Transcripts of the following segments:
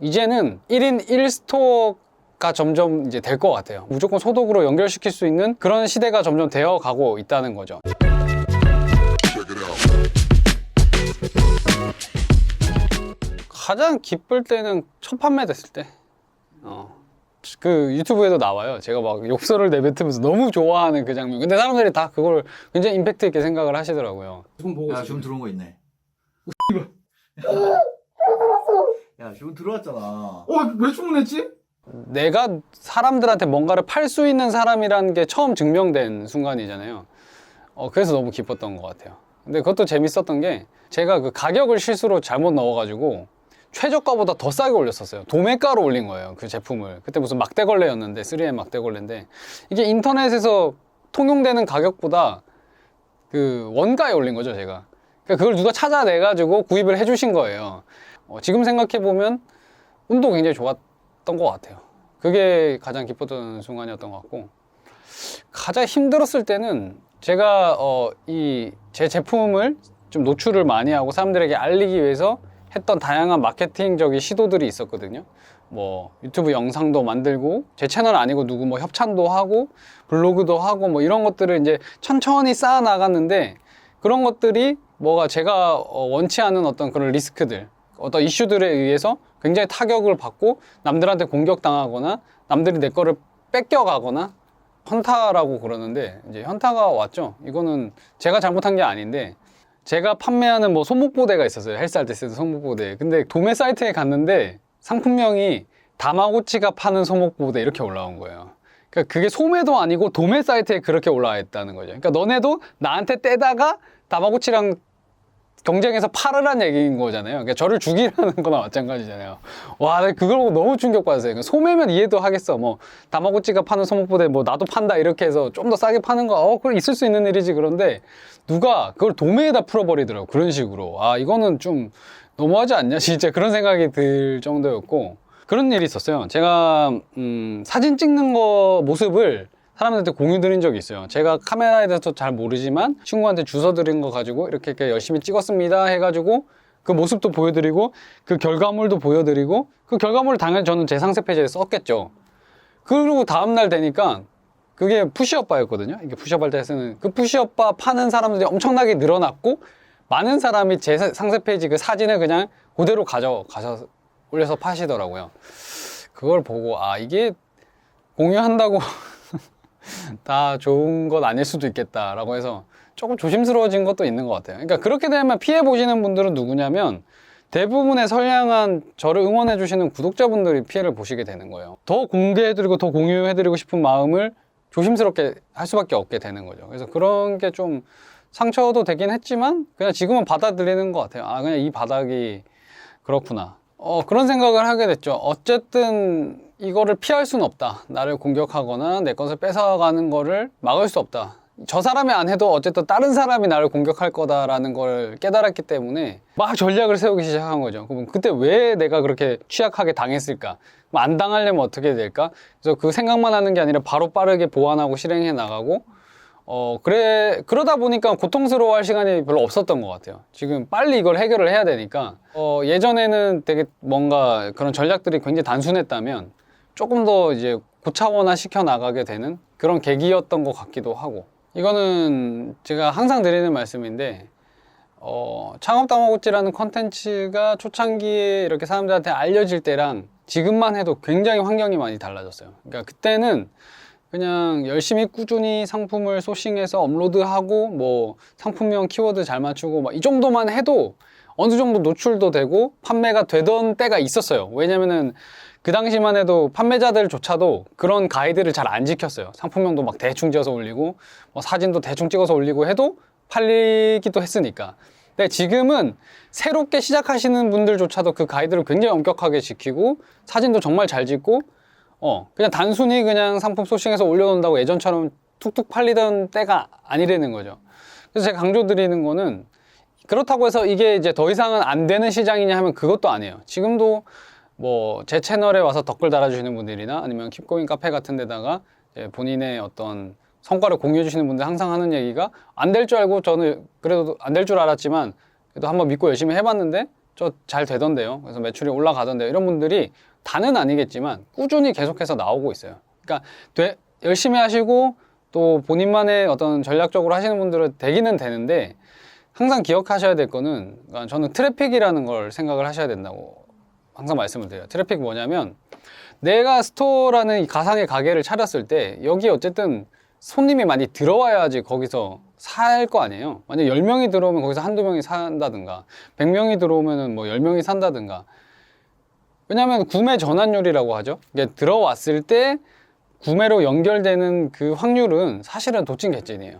이제는 1인 1스토어가 점점 이제 될 것 같아요. 무조건 소독으로 연결시킬 수 있는 그런 시대가 점점 되어 가고 있다는 거죠. 가장 기쁠 때는 첫 판매 됐을 때. 그 유튜브에도 나와요. 제가 막 욕설을 내뱉으면서 너무 좋아하는 그 장면. 근데 사람들이 다 그걸 굉장히 임팩트 있게 생각을 하시더라고요. 지금 보고 야, 지금 들어온 거 있네. 야, 지금 들어왔잖아. 왜 주문했지? 내가 사람들한테 뭔가를 팔 수 있는 사람이라는 게 처음 증명된 순간이잖아요. 그래서 너무 기뻤던 것 같아요. 근데 그것도 재밌었던 게 제가 그 가격을 실수로 잘못 넣어가지고 최저가보다 더 싸게 올렸었어요. 도매가로 올린 거예요, 그 제품을. 그때 무슨 막대걸레였는데, 3M 막대걸레인데 이게 인터넷에서 통용되는 가격보다 그 원가에 올린 거죠, 제가. 그러니까 그걸 누가 찾아내가지고 구입을 해주신 거예요. 지금 생각해보면 운도 굉장히 좋았던 것 같아요. 그게 가장 기뻤던 순간이었던 것 같고, 가장 힘들었을 때는 제가 제 제품을 좀 노출을 많이 하고 사람들에게 알리기 위해서 했던 다양한 마케팅적인 시도들이 있었거든요. 뭐 유튜브 영상도 만들고, 제 채널 아니고 누구 뭐 협찬도 하고 블로그도 하고 뭐 이런 것들을 이제 천천히 쌓아 나갔는데, 그런 것들이 뭐가 제가 원치 않은 어떤 그런 리스크들, 어떤 이슈들에 의해서 굉장히 타격을 받고 남들한테 공격당하거나 남들이 내 거를 뺏겨가거나, 현타라고 그러는데 이제 현타가 왔죠. 이거는 제가 잘못한 게 아닌데, 제가 판매하는 뭐 손목보대가 있었어요. 헬스할 때 쓰는 손목보대. 근데 도매 사이트에 갔는데 상품명이 다마고치가 파는 손목보대 이렇게 올라온 거예요. 그러니까 그게 소매도 아니고 도매 사이트에 그렇게 올라와 있다는 거죠. 그러니까 너네도 나한테 떼다가 다마고치랑 경쟁해서 팔으란 얘기인 거잖아요. 그러니까 저를 죽이라는 거나 마찬가지잖아요. 와, 나 그걸 보고 너무 충격받았어요. 그러니까 소매면 이해도 하겠어. 뭐 다마고치가 파는 손목보대 뭐 나도 판다 이렇게 해서 좀 더 싸게 파는 거, 그건 있을 수 있는 일이지. 그런데 누가 그걸 도매에다 풀어버리더라고, 그런 식으로. 이거는 좀 너무하지 않냐 진짜, 그런 생각이 들 정도였고, 그런 일이 있었어요. 제가 사진 찍는 거 모습을 사람들한테 공유 드린 적이 있어요. 제가 카메라에 대해서 잘 모르지만 친구한테 주워 드린 거 가지고 이렇게 열심히 찍었습니다 해가지고 그 모습도 보여드리고 그 결과물도 보여드리고, 그 결과물을 당연히 저는 제 상세 페이지에 썼겠죠. 그리고 다음날 되니까 그게 푸시업바였거든요. 이게 푸시업 할 때 쓰는 그 푸시업바 파는 사람들이 엄청나게 늘어났고, 많은 사람이 제 상세 페이지 그 사진을 그냥 그대로 가져가서 올려서 파시더라고요. 그걸 보고 이게 공유한다고 다 좋은 건 아닐 수도 있겠다라고 해서 조금 조심스러워진 것도 있는 것 같아요. 그러니까 그렇게 되면 피해 보시는 분들은 누구냐면 대부분의 선량한 저를 응원해 주시는 구독자분들이 피해를 보시게 되는 거예요. 더 공개해드리고 더 공유해드리고 싶은 마음을 조심스럽게 할 수밖에 없게 되는 거죠. 그래서 그런 게 좀 상처도 되긴 했지만 그냥 지금은 받아들이는 것 같아요. 그냥 이 바닥이 그렇구나. 그런 생각을 하게 됐죠. 어쨌든 이거를 피할 수는 없다. 나를 공격하거나 내 것을 뺏어가는 거를 막을 수 없다. 저 사람이 안 해도 어쨌든 다른 사람이 나를 공격할 거다라는 걸 깨달았기 때문에 막 전략을 세우기 시작한 거죠. 그럼 그때 왜 내가 그렇게 취약하게 당했을까? 안 당하려면 어떻게 될까? 그래서 그 생각만 하는 게 아니라 바로 빠르게 보완하고 실행해 나가고, 그러다 보니까 고통스러워할 시간이 별로 없었던 것 같아요. 지금 빨리 이걸 해결을 해야 되니까. 예전에는 되게 뭔가 그런 전략들이 굉장히 단순했다면 조금 더 이제 고차원화 시켜 나가게 되는 그런 계기였던 것 같기도 하고. 이거는 제가 항상 드리는 말씀인데, 창업 다마고치라는 컨텐츠가 초창기에 이렇게 사람들한테 알려질 때랑 지금만 해도 굉장히 환경이 많이 달라졌어요. 그러니까 그때는 그냥 열심히 꾸준히 상품을 소싱해서 업로드하고 뭐 상품명 키워드 잘 맞추고 막 이 정도만 해도 어느 정도 노출도 되고 판매가 되던 때가 있었어요. 왜냐면은 그 당시만 해도 판매자들조차도 그런 가이드를 잘 안 지켰어요. 상품명도 막 대충 지어서 올리고 뭐 사진도 대충 찍어서 올리고 해도 팔리기도 했으니까. 근데 지금은 새롭게 시작하시는 분들조차도 그 가이드를 굉장히 엄격하게 지키고 사진도 정말 잘 찍고, 그냥 단순히 그냥 상품 소싱해서 올려놓는다고 예전처럼 툭툭 팔리던 때가 아니라는 거죠. 그래서 제가 강조드리는 거는, 그렇다고 해서 이게 이제 더 이상은 안 되는 시장이냐 하면 그것도 아니에요. 지금도 뭐 제 채널에 와서 댓글 달아주시는 분들이나 아니면 킵고잉 카페 같은 데다가 본인의 어떤 성과를 공유해 주시는 분들 항상 하는 얘기가, 안 될 줄 알고 저는 그래도 안 될 줄 알았지만 그래도 한번 믿고 열심히 해봤는데 저 잘 되던데요. 그래서 매출이 올라가던데요. 이런 분들이 다는 아니겠지만 꾸준히 계속해서 나오고 있어요. 그러니까 열심히 하시고 또 본인만의 어떤 전략적으로 하시는 분들은 되기는 되는데 항상 기억하셔야 될 거는 그러니까 저는 트래픽이라는 걸 생각을 하셔야 된다고 항상 말씀을 드려요. 트래픽이 뭐냐면 내가 스토어라는 이 가상의 가게를 차렸을 때 여기 어쨌든 손님이 많이 들어와야지 거기서 살 거 아니에요. 만약 10명이 들어오면 거기서 한두 명이 산다든가 100명이 들어오면 뭐 10명이 산다든가. 왜냐하면 구매 전환율이라고 하죠. 이게 들어왔을 때 구매로 연결되는 그 확률은 사실은 도찐개찐이에요.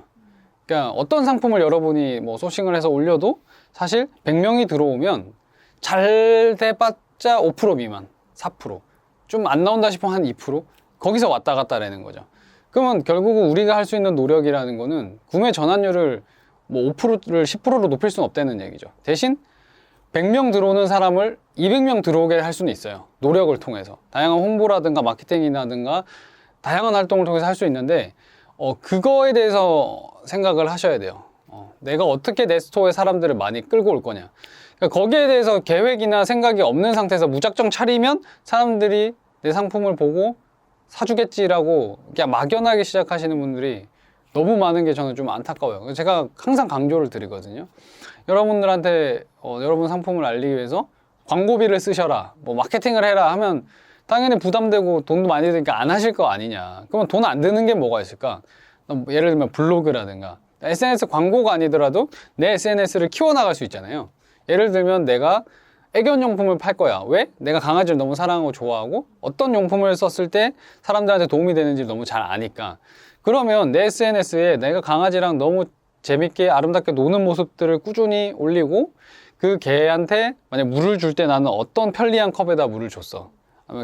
그러니까 어떤 상품을 여러분이 뭐 소싱을 해서 올려도 사실 100명이 들어오면 잘 돼봤자 5% 미만, 4%. 좀 안 나온다 싶으면 한 2%? 거기서 왔다 갔다 라는 거죠. 그러면 결국은 우리가 할 수 있는 노력이라는 거는 구매 전환율을 뭐 5%를 10%로 높일 수는 없다는 얘기죠. 대신 100명 들어오는 사람을 200명 들어오게 할 수는 있어요. 노력을 통해서. 다양한 홍보라든가 마케팅이라든가 다양한 활동을 통해서 할 수 있는데 그거에 대해서 생각을 하셔야 돼요. 내가 어떻게 내 스토어에 사람들을 많이 끌고 올 거냐. 그러니까 거기에 대해서 계획이나 생각이 없는 상태에서 무작정 차리면 사람들이 내 상품을 보고 사주겠지라고 그냥 막연하게 시작하시는 분들이 너무 많은 게 저는 좀 안타까워요. 제가 항상 강조를 드리거든요. 여러분들한테 여러분 상품을 알리기 위해서 광고비를 쓰셔라, 뭐 마케팅을 해라 하면 당연히 부담되고 돈도 많이 드니까 안 하실 거 아니냐. 그러면 돈 안 드는 게 뭐가 있을까? 예를 들면 블로그라든가 SNS 광고가 아니더라도 내 SNS를 키워나갈 수 있잖아요. 예를 들면 내가 애견용품을 팔 거야. 왜? 내가 강아지를 너무 사랑하고 좋아하고 어떤 용품을 썼을 때 사람들한테 도움이 되는지 너무 잘 아니까. 그러면 내 SNS에 내가 강아지랑 너무 재밌게 아름답게 노는 모습들을 꾸준히 올리고 그 개한테 만약 물을 줄 때 나는 어떤 편리한 컵에다 물을 줬어.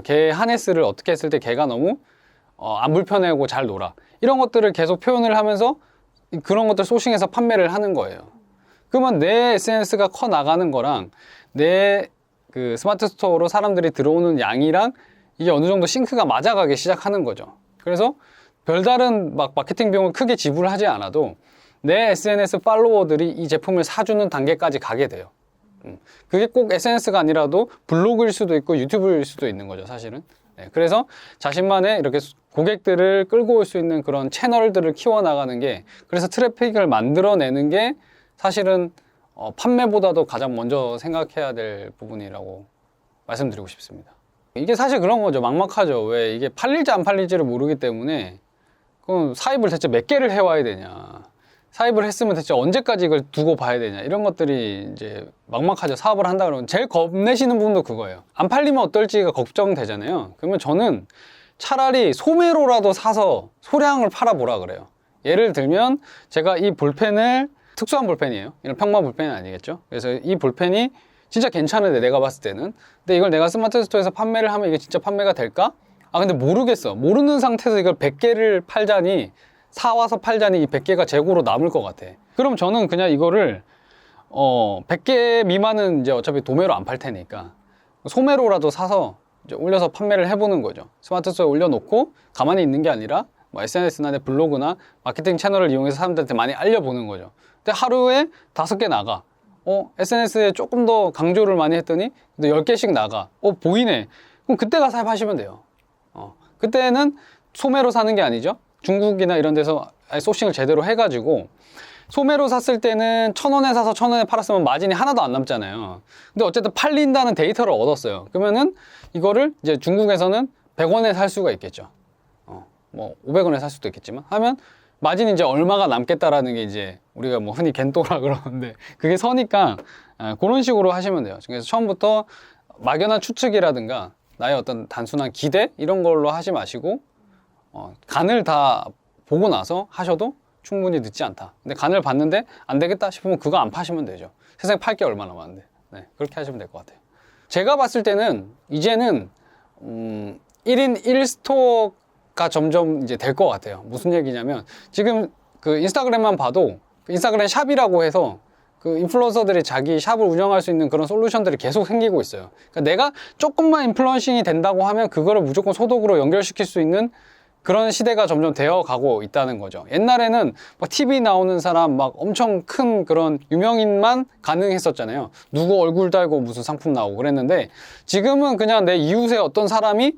개 하네스를 어떻게 했을 때 개가 너무 안 불편해하고 잘 놀아. 이런 것들을 계속 표현을 하면서 그런 것들 소싱해서 판매를 하는 거예요. 그러면 내 SNS가 커 나가는 거랑 내 그 스마트 스토어로 사람들이 들어오는 양이랑 이게 어느 정도 싱크가 맞아가기 시작하는 거죠. 그래서 별다른 막 마케팅 비용을 크게 지불하지 않아도 내 SNS 팔로워들이 이 제품을 사주는 단계까지 가게 돼요. 그게 꼭 SNS가 아니라도 블로그일 수도 있고 유튜브일 수도 있는 거죠, 사실은. 네, 그래서 자신만의 이렇게 고객들을 끌고 올 수 있는 그런 채널들을 키워나가는 게, 그래서 트래픽을 만들어내는 게 사실은 판매보다도 가장 먼저 생각해야 될 부분이라고 말씀드리고 싶습니다. 이게 사실 그런 거죠. 막막하죠. 왜 이게 팔릴지 안 팔릴지를 모르기 때문에 그럼 사입을 대체 몇 개를 해와야 되냐, 사입을 했으면 대체 언제까지 이걸 두고 봐야 되냐, 이런 것들이 이제 막막하죠. 사업을 한다 그러면 제일 겁내시는 부분도 그거예요. 안 팔리면 어떨지가 걱정되잖아요. 그러면 저는 차라리 소매로라도 사서 소량을 팔아보라 그래요. 예를 들면 제가 이 볼펜을, 특수한 볼펜이에요. 이런 평범한 볼펜은 아니겠죠. 그래서 이 볼펜이 진짜 괜찮은데 내가 봤을 때는, 근데 이걸 내가 스마트 스토어에서 판매를 하면 이게 진짜 판매가 될까? 근데 모르겠어. 모르는 상태에서 이걸 100개를 팔자니, 사와서 팔자니 이 100개가 재고로 남을 것 같아. 그럼 저는 그냥 이거를 100개 미만은 이제 어차피 도매로 안 팔 테니까 소매로라도 사서 이제 올려서 판매를 해보는 거죠. 스마트 스토어에 올려놓고 가만히 있는 게 아니라 뭐 SNS나 내 블로그나 마케팅 채널을 이용해서 사람들한테 많이 알려보는 거죠. 근데 하루에 5개 나가. SNS에 조금 더 강조를 많이 했더니 10개씩 나가. 보이네. 그럼 그때 가서 사입하시면 돼요. 그때는 소매로 사는 게 아니죠. 중국이나 이런 데서 소싱을 제대로 해가지고 소매로 샀을 때는 1,000원에 사서 1,000원에 팔았으면 마진이 하나도 안 남잖아요. 근데 어쨌든 팔린다는 데이터를 얻었어요. 그러면은 이거를 이제 중국에서는 100원에 살 수가 있겠죠. 뭐 500원에 살 수도 있겠지만 하면 마진이 이제 얼마가 남겠다라는 게 이제 우리가 뭐 흔히 겐또라 그러는데 그게 서니까 그런 식으로 하시면 돼요. 그래서 처음부터 막연한 추측이라든가 나의 어떤 단순한 기대 이런 걸로 하지 마시고 간을 다 보고 나서 하셔도 충분히 늦지 않다. 근데 간을 봤는데 안 되겠다 싶으면 그거 안 파시면 되죠. 세상에 팔 게 얼마나 많은데. 네, 그렇게 하시면 될 것 같아요. 제가 봤을 때는 이제는 1인 1스토어가 점점 이제 될 것 같아요. 무슨 얘기냐면 지금 그 인스타그램만 봐도 그 인스타그램 샵이라고 해서 그 인플루언서들이 자기 샵을 운영할 수 있는 그런 솔루션들이 계속 생기고 있어요. 그러니까 내가 조금만 인플루언싱이 된다고 하면 그거를 무조건 소득으로 연결시킬 수 있는 그런 시대가 점점 되어 가고 있다는 거죠. 옛날에는 막 TV 나오는 사람 막 엄청 큰 그런 유명인만 가능했었잖아요. 누구 얼굴 달고 무슨 상품 나오고 그랬는데 지금은 그냥 내 이웃의 어떤 사람이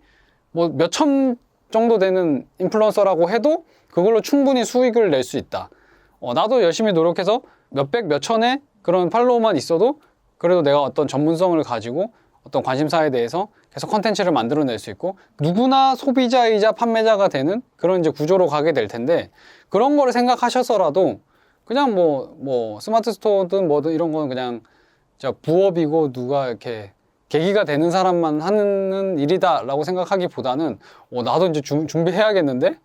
뭐 몇천 정도 되는 인플루언서라고 해도 그걸로 충분히 수익을 낼 수 있다. 나도 열심히 노력해서 몇백, 몇천의 그런 팔로워만 있어도 그래도 내가 어떤 전문성을 가지고 어떤 관심사에 대해서 계속 컨텐츠를 만들어낼 수 있고 누구나 소비자이자 판매자가 되는 그런 이제 구조로 가게 될 텐데 그런 거를 생각하셔서라도 그냥 뭐 스마트 스토어든 뭐든 이런 거는 그냥 진짜 부업이고 누가 이렇게 계기가 되는 사람만 하는 일이다라고 생각하기보다는 나도 이제 준비해야겠는데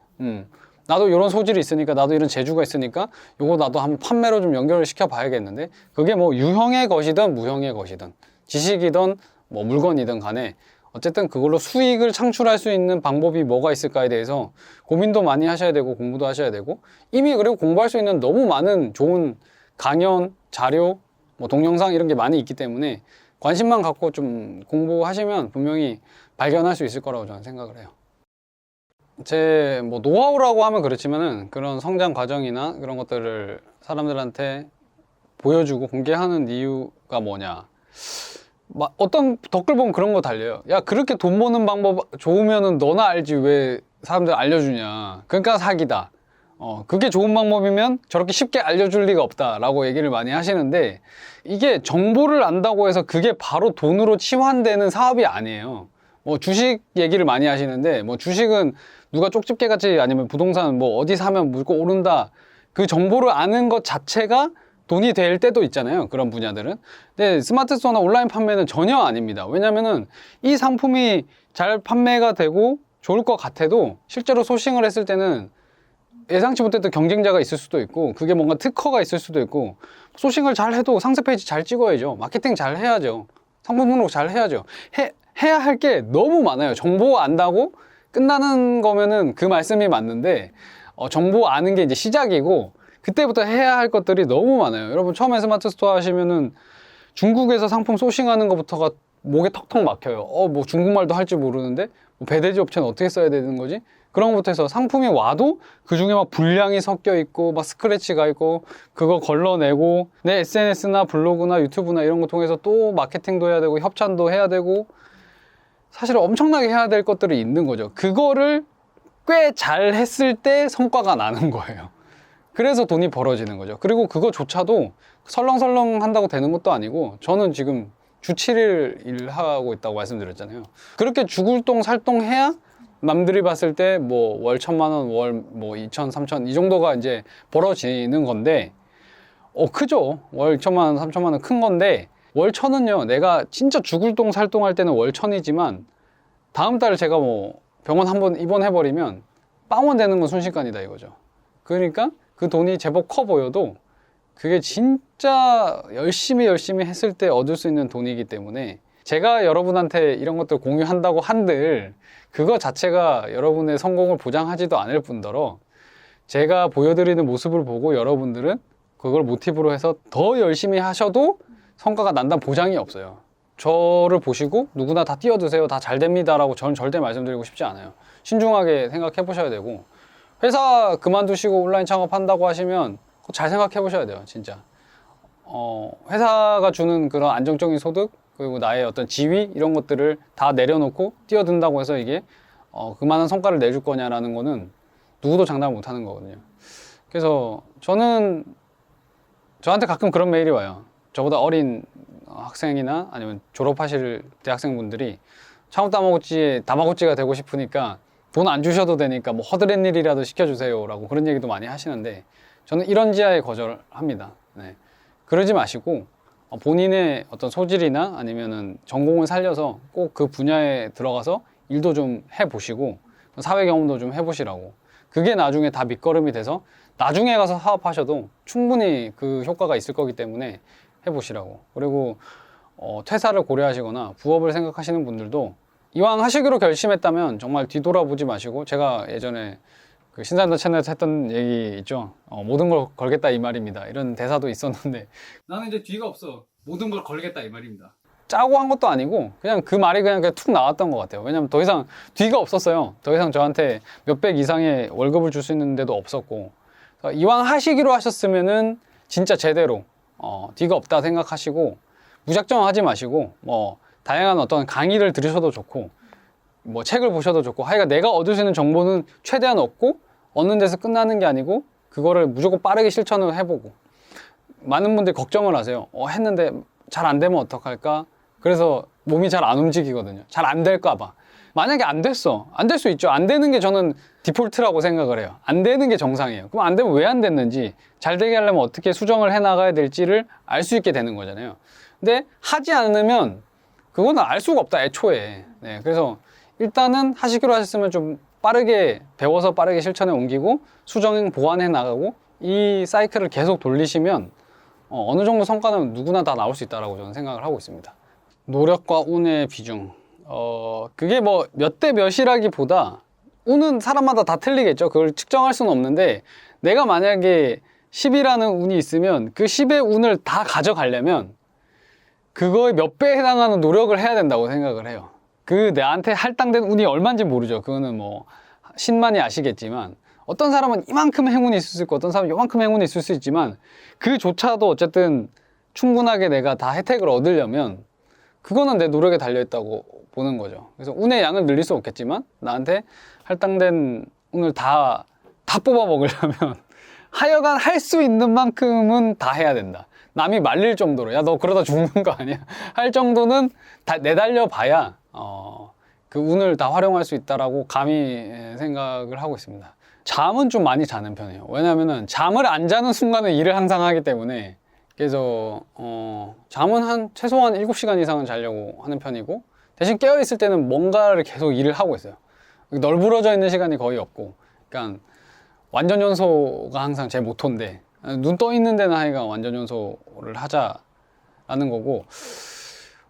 나도 이런 소질이 있으니까 나도 이런 재주가 있으니까 요거 나도 한번 판매로 좀 연결을 시켜 봐야겠는데 그게 뭐 유형의 것이든 무형의 것이든 지식이든 뭐 물건이든 간에 어쨌든 그걸로 수익을 창출할 수 있는 방법이 뭐가 있을까에 대해서 고민도 많이 하셔야 되고 공부도 하셔야 되고 이미 그리고 공부할 수 있는 너무 많은 좋은 강연, 자료, 뭐 동영상 이런 게 많이 있기 때문에 관심만 갖고 좀 공부하시면 분명히 발견할 수 있을 거라고 저는 생각을 해요. 제 뭐 노하우라고 하면 그렇지만은 그런 성장 과정이나 그런 것들을 사람들한테 보여주고 공개하는 이유가 뭐냐. 어떤 댓글 보면 그런 거 달려요. 야, 그렇게 돈 버는 방법 좋으면은 너나 알지 왜 사람들 알려주냐. 그러니까 사기다. 그게 좋은 방법이면 저렇게 쉽게 알려줄 리가 없다라고 얘기를 많이 하시는데 이게 정보를 안다고 해서 그게 바로 돈으로 치환되는 사업이 아니에요. 뭐 주식 얘기를 많이 하시는데 뭐 주식은 누가 쪽집게 같이 아니면 부동산 뭐 어디 사면 물고 오른다. 그 정보를 아는 것 자체가 돈이 될 때도 있잖아요. 그런 분야들은. 근데 스마트 스토어나 온라인 판매는 전혀 아닙니다. 왜냐면은 이 상품이 잘 판매가 되고 좋을 것 같아도 실제로 소싱을 했을 때는 예상치 못했던 경쟁자가 있을 수도 있고 그게 뭔가 특허가 있을 수도 있고 소싱을 잘 해도 상세 페이지 잘 찍어야죠. 마케팅 잘 해야죠. 상품 등록 잘 해야죠. 해야 할 게 너무 많아요. 정보 안다고 끝나는 거면은 그 말씀이 맞는데 정보 아는 게 이제 시작이고 그때부터 해야 할 것들이 너무 많아요. 여러분 처음에 스마트 스토어 하시면은 중국에서 상품 소싱하는 것부터가 목에 턱턱 막혀요. 뭐 중국말도 할 줄 모르는데 뭐 배대지 업체는 어떻게 써야 되는 거지? 그런 것부터 해서 상품이 와도 그 중에 막 불량이 섞여 있고 막 스크래치가 있고 그거 걸러내고 내 SNS나 블로그나 유튜브나 이런 거 통해서 또 마케팅도 해야 되고 협찬도 해야 되고 사실 엄청나게 해야 될 것들이 있는 거죠. 그거를 꽤 잘 했을 때 성과가 나는 거예요. 그래서 돈이 벌어지는 거죠. 그리고 그거조차도 설렁설렁 한다고 되는 것도 아니고 저는 지금 주 7일 일하고 있다고 말씀드렸잖아요. 그렇게 죽을똥 살똥 해야 남들이 봤을 때 뭐 월 1,000만 원, 월 뭐 2천, 3천 이 정도가 이제 벌어지는 건데 크죠. 월 2천만 원, 3천만 원 큰 건데 월 1,000은요. 내가 진짜 죽을 똥 살똥 할 때는 월 1,000이지만 다음 달 제가 뭐 병원 한번 입원해버리면 빵원 되는 건 순식간이다 이거죠. 그러니까 그 돈이 제법 커 보여도 그게 진짜 열심히 했을 때 얻을 수 있는 돈이기 때문에 제가 여러분한테 이런 것들 공유한다고 한들 그거 자체가 여러분의 성공을 보장하지도 않을 뿐더러 제가 보여드리는 모습을 보고 여러분들은 그걸 모티브로 해서 더 열심히 하셔도 성과가 난다는 보장이 없어요. 저를 보시고 누구나 다 뛰어드세요, 다 잘 됩니다 라고 저는 절대 말씀드리고 싶지 않아요. 신중하게 생각해 보셔야 되고 회사 그만두시고 온라인 창업한다고 하시면 잘 생각해 보셔야 돼요. 진짜 회사가 주는 그런 안정적인 소득 그리고 나의 어떤 지위 이런 것들을 다 내려놓고 뛰어든다고 해서 이게 그만한 성과를 내줄 거냐라는 거는 누구도 장담을 못 하는 거거든요. 그래서 저한테 가끔 그런 메일이 와요. 저보다 어린 학생이나 아니면 졸업하실 대학생분들이 창업 다마고찌가 되고 싶으니까 돈 안 주셔도 되니까 뭐 허드렛 일이라도 시켜주세요 라고 그런 얘기도 많이 하시는데 저는 이런 지하에 거절합니다. 네. 그러지 마시고 본인의 어떤 소질이나 아니면은 전공을 살려서 꼭 그 분야에 들어가서 일도 좀 해보시고 사회 경험도 좀 해보시라고. 그게 나중에 다 밑거름이 돼서 나중에 가서 사업하셔도 충분히 그 효과가 있을 거기 때문에 해보시라고. 그리고 퇴사를 고려하시거나 부업을 생각하시는 분들도 이왕 하시기로 결심했다면 정말 뒤돌아보지 마시고 제가 예전에 그 신사임당 채널에서 했던 얘기 있죠. 모든 걸 걸겠다 이 말입니다. 이런 대사도 있었는데 나는 이제 뒤가 없어. 모든 걸 걸겠다 이 말입니다. 짜고 한 것도 아니고 그냥 그 말이 그냥 툭 나왔던 것 같아요. 왜냐면 더 이상 뒤가 없었어요. 더 이상 저한테 몇백 이상의 월급을 줄 수 있는 데도 없었고, 이왕 하시기로 하셨으면은 진짜 제대로 뒤가 없다 생각하시고 무작정 하지 마시고, 뭐 다양한 어떤 강의를 들으셔도 좋고 뭐 책을 보셔도 좋고, 하여간 내가 얻을 수 있는 정보는 최대한 얻고 얻는 데서 끝나는 게 아니고 그거를 무조건 빠르게 실천을 해보고. 많은 분들이 걱정을 하세요. 했는데 잘 안 되면 어떡할까? 그래서 몸이 잘 안 움직이거든요. 잘 안 될까 봐. 만약에 안 됐어. 안 될 수 있죠. 안 되는 게 저는 디폴트라고 생각을 해요. 안 되는 게 정상이에요. 그럼 안 되면 왜 안 됐는지, 잘 되게 하려면 어떻게 수정을 해 나가야 될지를 알 수 있게 되는 거잖아요. 근데 하지 않으면 그거는 알 수가 없다, 애초에. 네, 그래서 일단은 하시기로 하셨으면 좀 빠르게 배워서 빠르게 실천에 옮기고 수정 보완해 나가고 이 사이클을 계속 돌리시면 어느 정도 성과는 누구나 다 나올 수 있다고 저는 생각을 하고 있습니다. 노력과 운의 비중. 그게 뭐 몇 대 몇이라기보다, 운은 사람마다 다 틀리겠죠. 그걸 측정할 수는 없는데, 내가 만약에 10이라는 운이 있으면 그 10의 운을 다 가져가려면 그거의 몇 배에 해당하는 노력을 해야 된다고 생각을 해요. 그 나한테 할당된 운이 얼마인지 모르죠. 그거는 뭐 신만이 아시겠지만, 어떤 사람은 이만큼 행운이 있을 수 있고 어떤 사람은 이만큼 행운이 있을 수 있지만, 그조차도 어쨌든 충분하게 내가 다 혜택을 얻으려면 그거는 내 노력에 달려있다고 보는 거죠. 그래서 운의 양을 늘릴 수 없겠지만 나한테 할당된 운을 다 뽑아 먹으려면 하여간 할 수 있는 만큼은 다 해야 된다. 남이 말릴 정도로, 야 너 그러다 죽는 거 아니야? 할 정도는 다 내달려 봐야 그 운을 다 활용할 수 있다라고 감히 생각을 하고 있습니다. 잠은 좀 많이 자는 편이에요. 왜냐면은 잠을 안 자는 순간에 일을 항상 하기 때문에. 그래서 잠은 한 최소한 7시간 이상은 자려고 하는 편이고, 대신 깨어 있을 때는 뭔가를 계속 일을 하고 있어요. 널브러져 있는 시간이 거의 없고, 그러니까 완전 연소가 항상 제 모토인데, 눈 떠 있는 데는 하여간 완전 연소를 하자라는 거고,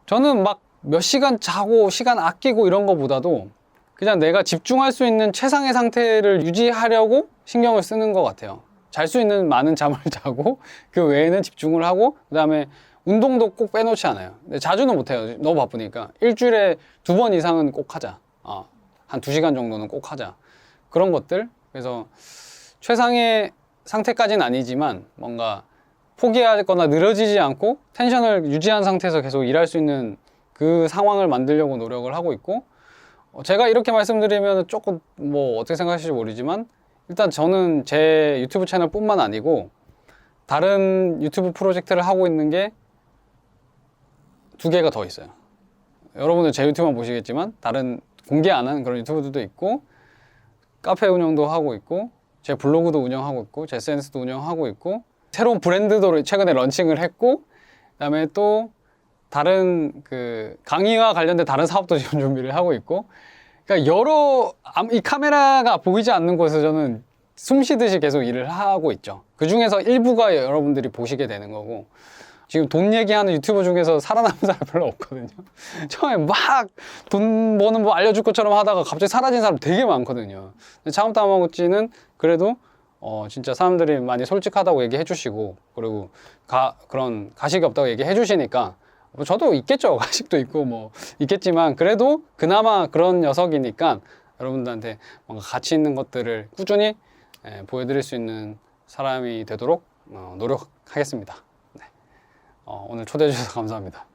저는 막 몇 시간 자고 시간 아끼고 이런 거보다도 그냥 내가 집중할 수 있는 최상의 상태를 유지하려고 신경을 쓰는 것 같아요. 잘 수 있는 많은 잠을 자고 그 외에는 집중을 하고, 그 다음에 운동도 꼭 빼놓지 않아요. 근데 자주는 못해요. 너무 바쁘니까. 일주일에 2번 이상은 꼭 하자. 한 2시간 정도는 꼭 하자. 그런 것들. 그래서 최상의 상태까지는 아니지만 뭔가 포기하거나 늘어지지 않고 텐션을 유지한 상태에서 계속 일할 수 있는 그 상황을 만들려고 노력을 하고 있고, 제가 이렇게 말씀드리면 조금 뭐 어떻게 생각하실지 모르지만, 일단 저는 제 유튜브 채널 뿐만 아니고 다른 유튜브 프로젝트를 하고 있는 게 2개가 더 있어요. 여러분들 제 유튜브만 보시겠지만 다른 공개 안 하는 그런 유튜브들도 있고, 카페 운영도 하고 있고, 제 블로그도 운영하고 있고, 제 SNS도 운영하고 있고, 새로운 브랜드도 최근에 런칭을 했고, 그다음에 또 다른 그 강의와 관련된 다른 사업도 지금 준비를 하고 있고, 그러니까 이 카메라가 보이지 않는 곳에서 저는 숨 쉬듯이 계속 일을 하고 있죠. 그 중에서 일부가 여러분들이 보시게 되는 거고, 지금 돈 얘기하는 유튜버 중에서 살아남은 사람 별로 없거든요. 처음에 막 돈 버는 뭐 알려줄 것처럼 하다가 갑자기 사라진 사람 되게 많거든요. 차움 다마고찌는 그래도 진짜 사람들이 많이 솔직하다고 얘기해 주시고, 그리고 그런 가식이 없다고 얘기해 주시니까, 뭐 저도 있겠죠. 가식도 있고 뭐 있겠지만, 그래도 그나마 그런 녀석이니까 여러분들한테 뭔가 가치 있는 것들을 꾸준히 보여드릴 수 있는 사람이 되도록 노력하겠습니다. 네. 오늘 초대해 주셔서 감사합니다.